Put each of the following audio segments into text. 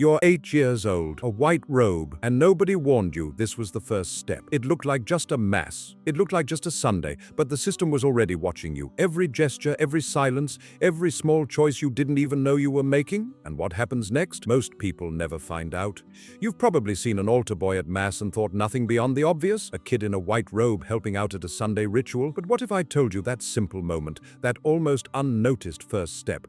You're 8 years old, a white robe, and nobody warned you this was the first step. It looked like just a mass. It looked like just a Sunday, but the system was already watching you. Every gesture, every silence, every small choice you didn't even know you were making. And what happens next? Most people never find out. You've probably seen an altar boy at mass and thought nothing beyond the obvious, a kid in a white robe helping out at a Sunday ritual. But what if I told you that simple moment, that almost unnoticed first step,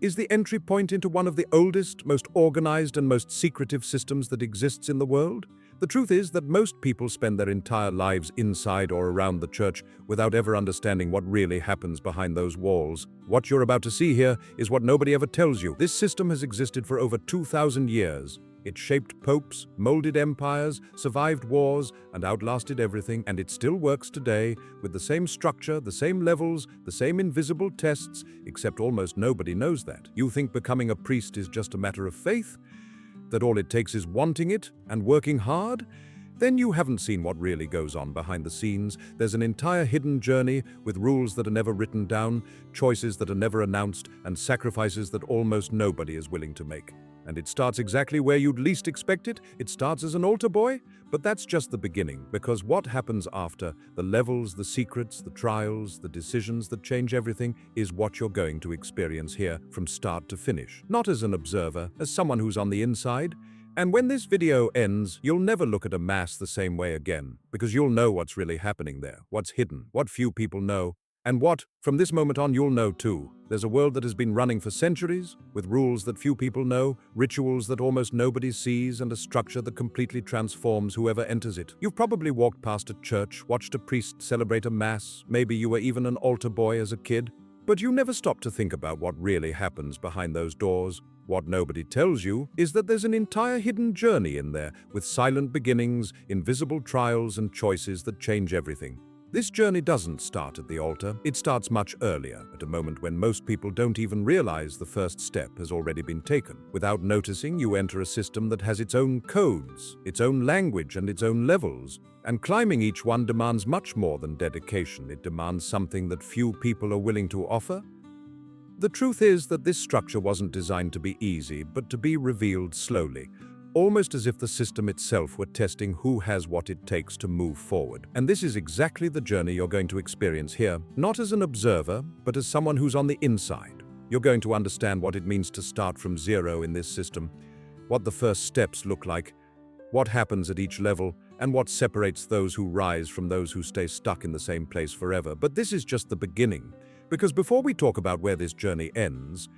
is the entry point into one of the oldest, most organized, and most secretive systems that exists in the world? The truth is that most people spend their entire lives inside or around the church without ever understanding what really happens behind those walls. What you're about to see here is what nobody ever tells you. This system has existed for over 2,000 years. It shaped popes, molded empires, survived wars, and outlasted everything, and it still works today with the same structure, the same levels, the same invisible tests, except almost nobody knows that. You think becoming a priest is just a matter of faith? That all it takes is wanting it and working hard? Then you haven't seen what really goes on behind the scenes. There's an entire hidden journey with rules that are never written down, choices that are never announced, and sacrifices that almost nobody is willing to make. And it starts exactly where you'd least expect it. It starts as an altar boy, but that's just the beginning, because what happens after, the levels, the secrets, the trials, the decisions that change everything, is what you're going to experience here from start to finish. Not as an observer, as someone who's on the inside. And when this video ends, you'll never look at a mass the same way again, because you'll know what's really happening there, what's hidden, what few people know, and what, from this moment on, you'll know too. There's a world that has been running for centuries, with rules that few people know, rituals that almost nobody sees, and a structure that completely transforms whoever enters it. You've probably walked past a church, watched a priest celebrate a mass, maybe you were even an altar boy as a kid, but you never stopped to think about what really happens behind those doors. What nobody tells you is that there's an entire hidden journey in there, with silent beginnings, invisible trials, and choices that change everything. This journey doesn't start at the altar. It starts much earlier, at a moment when most people don't even realize the first step has already been taken. Without noticing, you enter a system that has its own codes, its own language, and its own levels. And climbing each one demands much more than dedication. It demands something that few people are willing to offer. The truth is that this structure wasn't designed to be easy, but to be revealed slowly, almost as if the system itself were testing who has what it takes to move forward. And this is exactly the journey you're going to experience here, not as an observer, but as someone who's on the inside. You're going to understand what it means to start from zero in this system, what the first steps look like, what happens at each level, and what separates those who rise from those who stay stuck in the same place forever. But this is just the beginning, because before we talk about where this journey ends,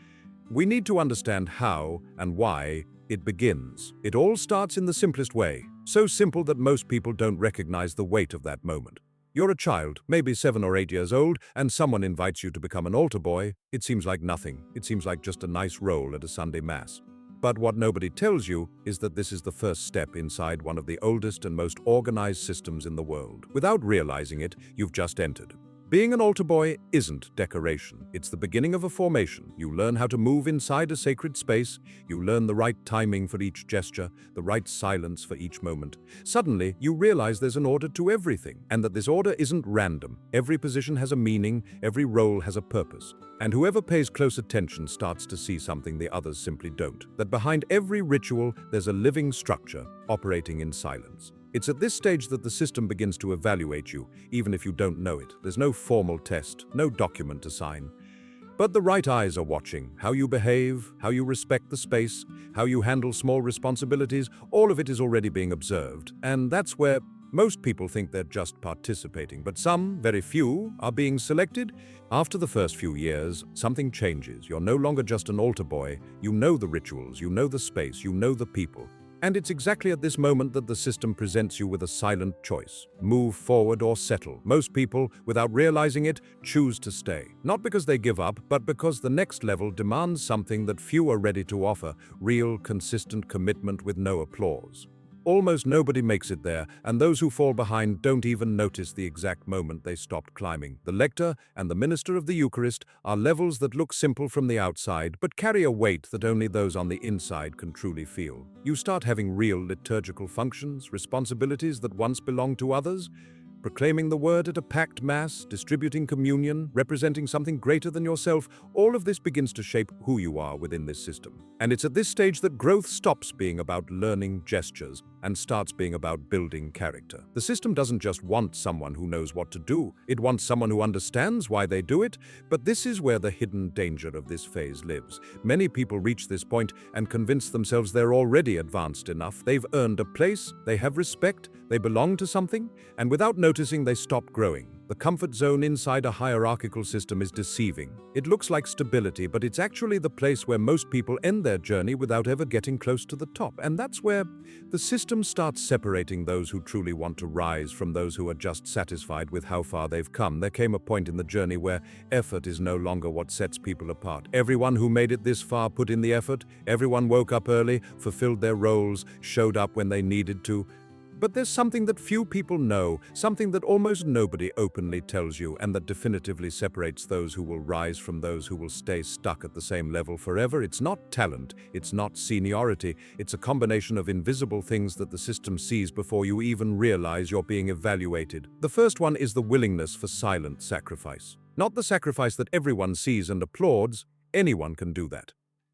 we need to understand how and why it begins. It all starts in the simplest way, so simple that most people don't recognize the weight of that moment. You're a child, maybe 7 or 8 years old, and someone invites you to become an altar boy. It seems like nothing. It seems like just a nice role at a Sunday mass. But what nobody tells you is that this is the first step inside one of the oldest and most organized systems in the world. Without realizing it, you've just entered. Being an altar boy isn't decoration. It's the beginning of a formation. You learn how to move inside a sacred space. You learn the right timing for each gesture, the right silence for each moment. Suddenly, you realize there's an order to everything, and that this order isn't random. Every position has a meaning, every role has a purpose. And whoever pays close attention starts to see something the others simply don't. That behind every ritual, there's a living structure operating in silence. It's at this stage that the system begins to evaluate you, even if you don't know it. There's no formal test, no document to sign. But the right eyes are watching. How you behave, how you respect the space, how you handle small responsibilities, all of it is already being observed. And that's where most people think they're just participating, but some, very few, are being selected. After the first few years, something changes. You're no longer just an altar boy. You know the rituals, you know the space, you know the people. And it's exactly at this moment that the system presents you with a silent choice. Move forward or settle. Most people, without realizing it, choose to stay. Not because they give up, but because the next level demands something that few are ready to offer: real, consistent commitment with no applause. Almost nobody makes it there, and those who fall behind don't even notice the exact moment they stopped climbing. The lector and the minister of the Eucharist are levels that look simple from the outside, but carry a weight that only those on the inside can truly feel. You start having real liturgical functions, responsibilities that once belonged to others. proclaiming the word at a packed mass, distributing communion, representing something greater than yourself, all of this begins to shape who you are within this system. And it's at this stage that growth stops being about learning gestures and starts being about building character. The system doesn't just want someone who knows what to do, it wants someone who understands why they do it, but this is where the hidden danger of this phase lives. Many people reach this point and convince themselves they're already advanced enough, they've earned a place, they have respect, they belong to something, and without noticing they stop growing. The comfort zone inside a hierarchical system is deceiving. It looks like stability, but it's actually the place where most people end their journey without ever getting close to the top. And that's where the system starts separating those who truly want to rise from those who are just satisfied with how far they've come. There came a point in the journey where effort is no longer what sets people apart. Everyone who made it this far put in the effort. Everyone woke up early, fulfilled their roles, showed up when they needed to. But there's something that few people know, something that almost nobody openly tells you, and that definitively separates those who will rise from those who will stay stuck at the same level forever. It's not talent, it's not seniority, it's a combination of invisible things that the system sees before you even realize you're being evaluated. The first one is the willingness for silent sacrifice. Not the sacrifice that everyone sees and applauds, anyone can do that.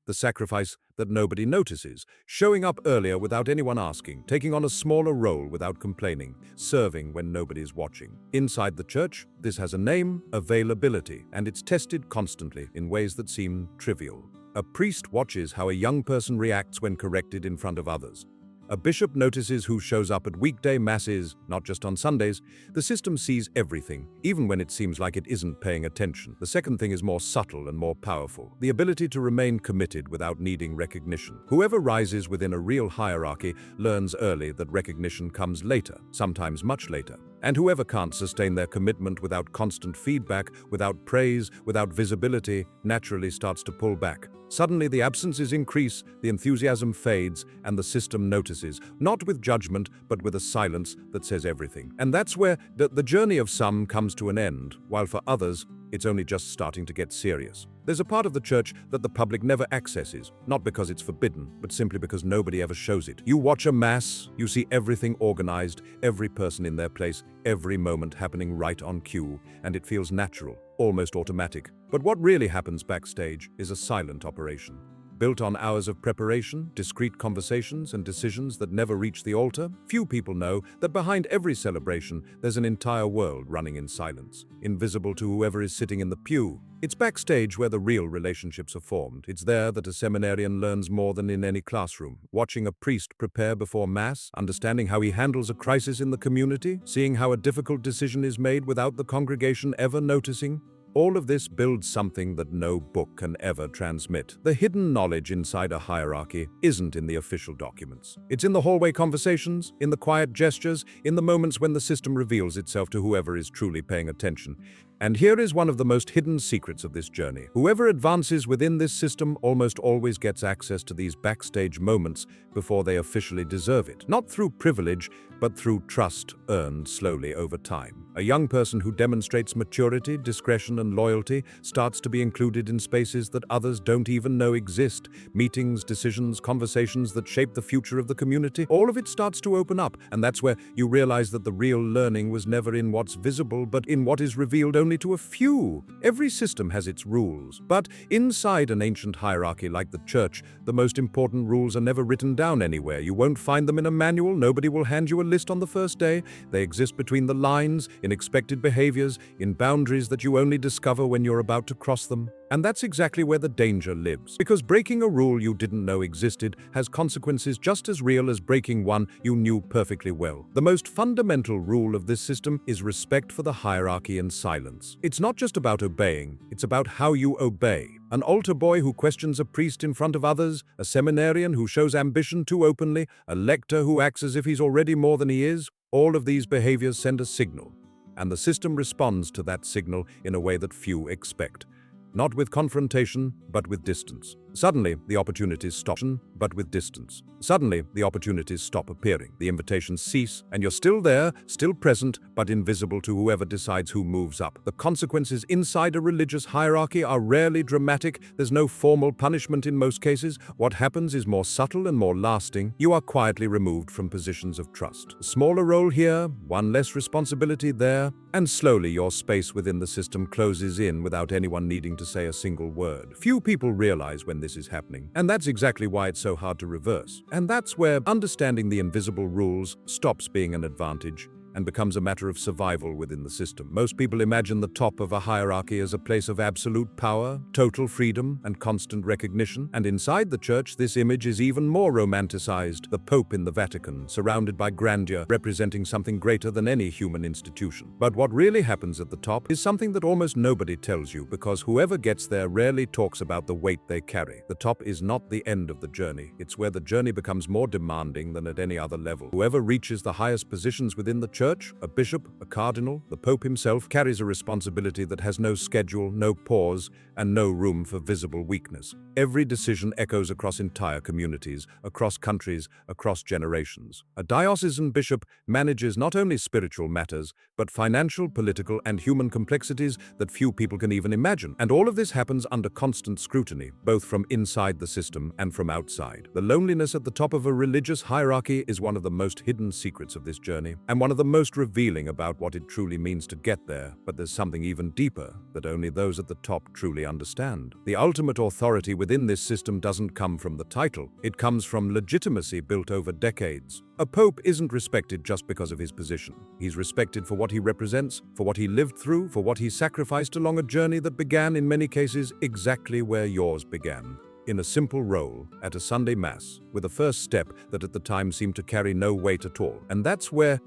The sacrifice that nobody notices, showing up earlier without anyone asking, taking on a smaller role without complaining, serving when nobody's watching. Inside the church, this has a name, availability, and it's tested constantly in ways that seem trivial. A priest watches how a young person reacts when corrected in front of others. A bishop notices who shows up at weekday masses, not just on Sundays. The system sees everything, even when it seems like it isn't paying attention. The second thing is more subtle and more powerful: the ability to remain committed without needing recognition. Whoever rises within a real hierarchy learns early that recognition comes later, sometimes much later. And whoever can't sustain their commitment without constant feedback, without praise, without visibility, naturally starts to pull back. Suddenly the absences increase, the enthusiasm fades, and the system notices, not with judgment, but with a silence that says everything. And that's where the journey of some comes to an end, while for others, it's only just starting to get serious. There's a part of the church that the public never accesses, not because it's forbidden, but simply because nobody ever shows it. You watch a mass, you see everything organized, every person in their place, every moment happening right on cue, and it feels natural, almost automatic. But what really happens backstage is a silent operation. Built on hours of preparation, discreet conversations, and decisions that never reach the altar, few people know that behind every celebration, there's an entire world running in silence, invisible to whoever is sitting in the pew. It's backstage where the real relationships are formed. It's there that a seminarian learns more than in any classroom. Watching a priest prepare before Mass, understanding how he handles a crisis in the community, seeing how a difficult decision is made without the congregation ever noticing. All of this builds something that no book can ever transmit. The hidden knowledge inside a hierarchy isn't in the official documents. It's in the hallway conversations, in the quiet gestures, in the moments when the system reveals itself to whoever is truly paying attention. And here is one of the most hidden secrets of this journey. Whoever advances within this system almost always gets access to these backstage moments before they officially deserve it. Not through privilege, but through trust earned slowly over time. A young person who demonstrates maturity, discretion, and loyalty starts to be included in spaces that others don't even know exist. Meetings, decisions, conversations that shape the future of the community. All of it starts to open up, and that's where you realize that the real learning was never in what's visible, but in what is revealed only to a few. Every system has its rules, but inside an ancient hierarchy like the church, the most important rules are never written down anywhere. You won't find them in a manual. Nobody will hand you a list on the first day. They exist between the lines, in expected behaviors, in boundaries that you only discover when you're about to cross them. And that's exactly where the danger lives. Because breaking a rule you didn't know existed has consequences just as real as breaking one you knew perfectly well. The most fundamental rule of this system is respect for the hierarchy and silence. It's not just about obeying, it's about how you obey. An altar boy who questions a priest in front of others, a seminarian who shows ambition too openly, a lector who acts as if he's already more than he is, all of these behaviors send a signal. And the system responds to that signal in a way that few expect. Not with confrontation, but with distance. Suddenly, the opportunities stop, but with distance. Suddenly, the opportunities stop appearing. The invitations cease, and you're still there, still present, but invisible to whoever decides who moves up. The consequences inside a religious hierarchy are rarely dramatic. There's no formal punishment in most cases. What happens is more subtle and more lasting. You are quietly removed from positions of trust. A smaller role here, one less responsibility there, and slowly your space within the system closes in without anyone needing to say a single word. Few people realize when this is happening, and that's exactly why it's so hard to reverse. And that's where understanding the invisible rules stops being an advantage and becomes a matter of survival within the system. Most people imagine the top of a hierarchy as a place of absolute power, total freedom, and constant recognition. And inside the church, this image is even more romanticized. The Pope in the Vatican, surrounded by grandeur, representing something greater than any human institution. But what really happens at the top is something that almost nobody tells you, because whoever gets there rarely talks about the weight they carry. The top is not the end of the journey. It's where the journey becomes more demanding than at any other level. Whoever reaches the highest positions within the church, a bishop, a cardinal, the Pope himself, carries a responsibility that has no schedule, no pause, and no room for visible weakness. Every decision echoes across entire communities, across countries, across generations. A diocesan bishop manages not only spiritual matters, but financial, political, and human complexities that few people can even imagine. And all of this happens under constant scrutiny, both from inside the system and from outside. The loneliness at the top of a religious hierarchy is one of the most hidden secrets of this journey, and one of the most revealing about what it truly means to get there. But there's something even deeper that only those at the top truly understand. The ultimate authority within this system doesn't come from the title. It comes from legitimacy built over decades. A pope isn't respected just because of his position. He's respected for what he represents, for what he lived through, for what he sacrificed along a journey that began, in many cases, exactly where yours began. In a simple role, at a Sunday Mass, with a first step that at the time seemed to carry no weight at all. And that's where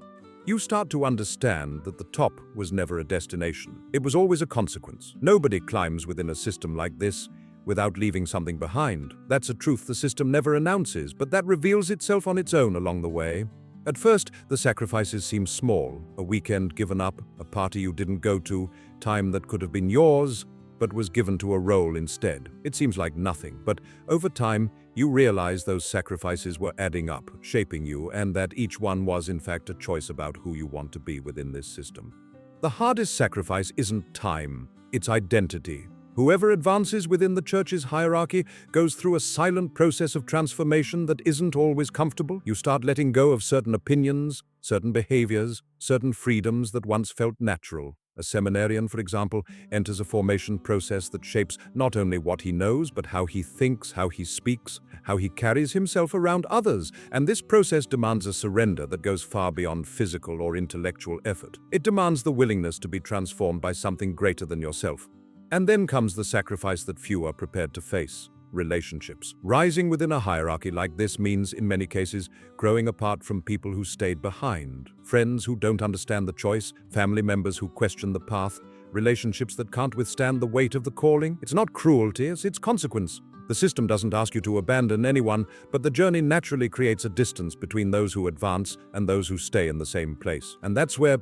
you start to understand that the top was never a destination. It was always a consequence. Nobody climbs within a system like this without leaving something behind. That's a truth the system never announces, but that reveals itself on its own along the way. At first, the sacrifices seem small. A weekend given up, a party you didn't go to, time that could have been yours, but was given to a role instead. It seems like nothing, but over time, you realize those sacrifices were adding up, shaping you, and that each one was in fact a choice about who you want to be within this system. The hardest sacrifice isn't time, it's identity. Whoever advances within the church's hierarchy goes through a silent process of transformation that isn't always comfortable. You start letting go of certain opinions, certain behaviors, certain freedoms that once felt natural. A seminarian, for example, enters a formation process that shapes not only what he knows, but how he thinks, how he speaks, how he carries himself around others. And this process demands a surrender that goes far beyond physical or intellectual effort. It demands the willingness to be transformed by something greater than yourself. And then comes the sacrifice that few are prepared to face: relationships. Rising within a hierarchy like this means, in many cases, growing apart from people who stayed behind. Friends who don't understand the choice, family members who question the path, relationships that can't withstand the weight of the calling. It's not cruelty, it's consequence. The system doesn't ask you to abandon anyone, but the journey naturally creates a distance between those who advance and those who stay in the same place. And that's where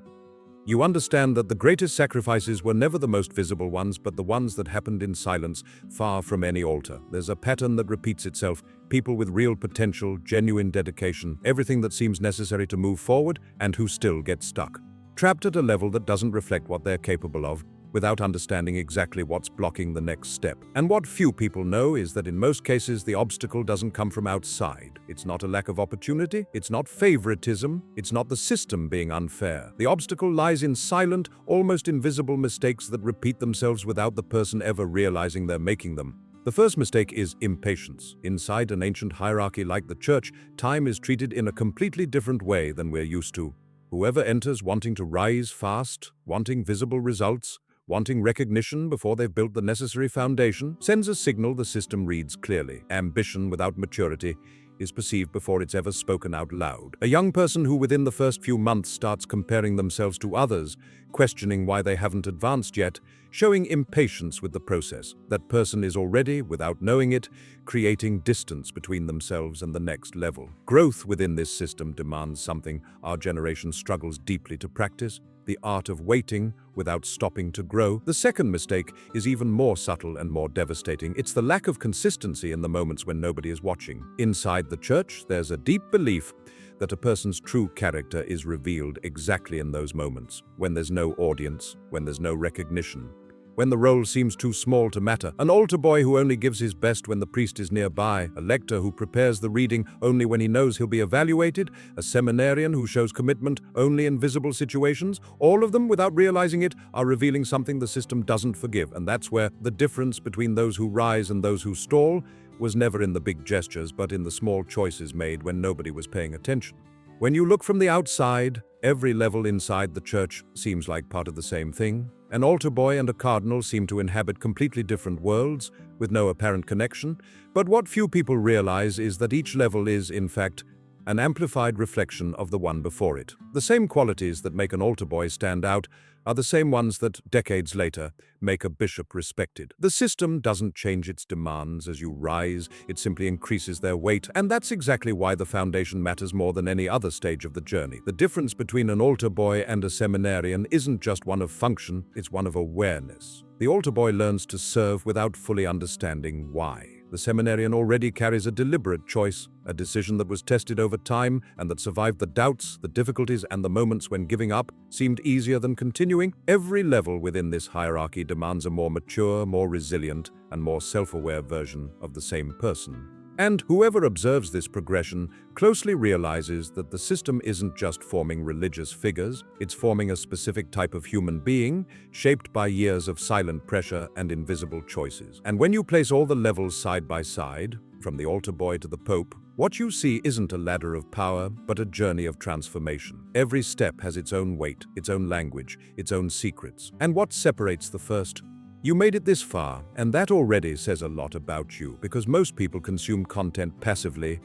you understand that the greatest sacrifices were never the most visible ones, but the ones that happened in silence, far from any altar. There's a pattern that repeats itself: people with real potential, genuine dedication, everything that seems necessary to move forward, and who still get stuck, trapped at a level that doesn't reflect what they're capable of, without understanding exactly what's blocking the next step. And what few people know is that in most cases, the obstacle doesn't come from outside. It's not a lack of opportunity, it's not favoritism, it's not the system being unfair. The obstacle lies in silent, almost invisible mistakes that repeat themselves without the person ever realizing they're making them. The first mistake is impatience. Inside an ancient hierarchy like the church, time is treated in a completely different way than we're used to. Whoever enters wanting to rise fast, wanting visible results, wanting recognition before they've built the necessary foundation, sends a signal the system reads clearly. Ambition without maturity is perceived before it's ever spoken out loud. A young person who within the first few months starts comparing themselves to others, questioning why they haven't advanced yet, showing impatience with the process. That person is already, without knowing it, creating distance between themselves and the next level. Growth within this system demands something our generation struggles deeply to practice: the art of waiting without stopping to grow. The second mistake is even more subtle and more devastating. It's the lack of consistency in the moments when nobody is watching. Inside the church, there's a deep belief that a person's true character is revealed exactly in those moments, when there's no audience, when there's no recognition, when the role seems too small to matter. An altar boy who only gives his best when the priest is nearby, a lector who prepares the reading only when he knows he'll be evaluated, a seminarian who shows commitment only in visible situations, all of them, without realizing it, are revealing something the system doesn't forgive. And that's where the difference between those who rise and those who stall was never in the big gestures, but in the small choices made when nobody was paying attention. When you look from the outside, every level inside the church seems like part of the same thing. An altar boy and a cardinal seem to inhabit completely different worlds, with no apparent connection, but what few people realize is that each level is, in fact, an amplified reflection of the one before it. The same qualities that make an altar boy stand out are the same ones that, decades later, make a bishop respected. The system doesn't change its demands as you rise, it simply increases their weight, and that's exactly why the foundation matters more than any other stage of the journey. The difference between an altar boy and a seminarian isn't just one of function, it's one of awareness. The altar boy learns to serve without fully understanding why. The seminarian already carries a deliberate choice, a decision that was tested over time and that survived the doubts, the difficulties, and the moments when giving up seemed easier than continuing. Every level within this hierarchy demands a more mature, more resilient, and more self-aware version of the same person. And whoever observes this progression closely realizes that the system isn't just forming religious figures, it's forming a specific type of human being, shaped by years of silent pressure and invisible choices. And when you place all the levels side by side, from the altar boy to the pope, what you see isn't a ladder of power, but a journey of transformation. Every step has its own weight, its own language, its own secrets. And what separates the first? You made it this far, and that already says a lot about you, because most people consume content passively,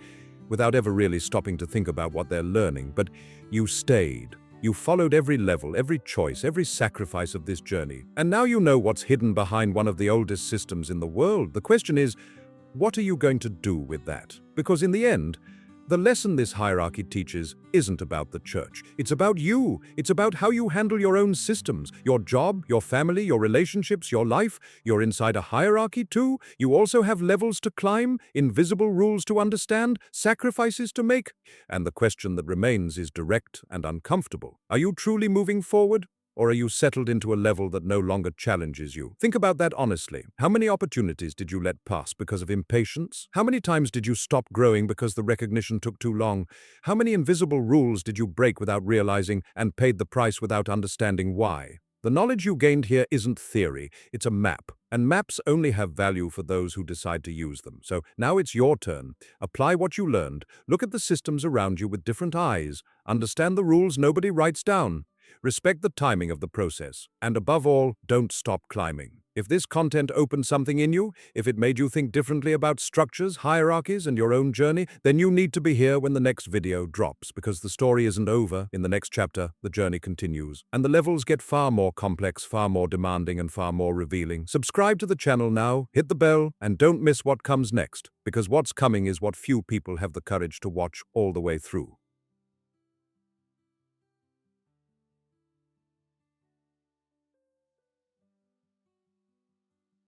without ever really stopping to think about what they're learning. But you stayed. You followed every level, every choice, every sacrifice of this journey. And now you know what's hidden behind one of the oldest systems in the world. The question is, what are you going to do with that? Because in the end, the lesson this hierarchy teaches isn't about the church. It's about you. It's about how you handle your own systems, your job, your family, your relationships, your life. You're inside a hierarchy too. You also have levels to climb, invisible rules to understand, sacrifices to make. And the question that remains is direct and uncomfortable. Are you truly moving forward? Or are you settled into a level that no longer challenges you? Think about that honestly. How many opportunities did you let pass because of impatience? How many times did you stop growing because the recognition took too long? How many invisible rules did you break without realizing and paid the price without understanding why? The knowledge you gained here isn't theory, it's a map. And maps only have value for those who decide to use them. So now it's your turn. Apply what you learned. Look at the systems around you with different eyes. Understand the rules nobody writes down. Respect the timing of the process, and above all, don't stop climbing. If this content opened something in you, if it made you think differently about structures, hierarchies, and your own journey, then you need to be here when the next video drops, because the story isn't over. In the next chapter, the journey continues, and the levels get far more complex, far more demanding, and far more revealing. Subscribe to the channel now, hit the bell, and don't miss what comes next, because what's coming is what few people have the courage to watch all the way through.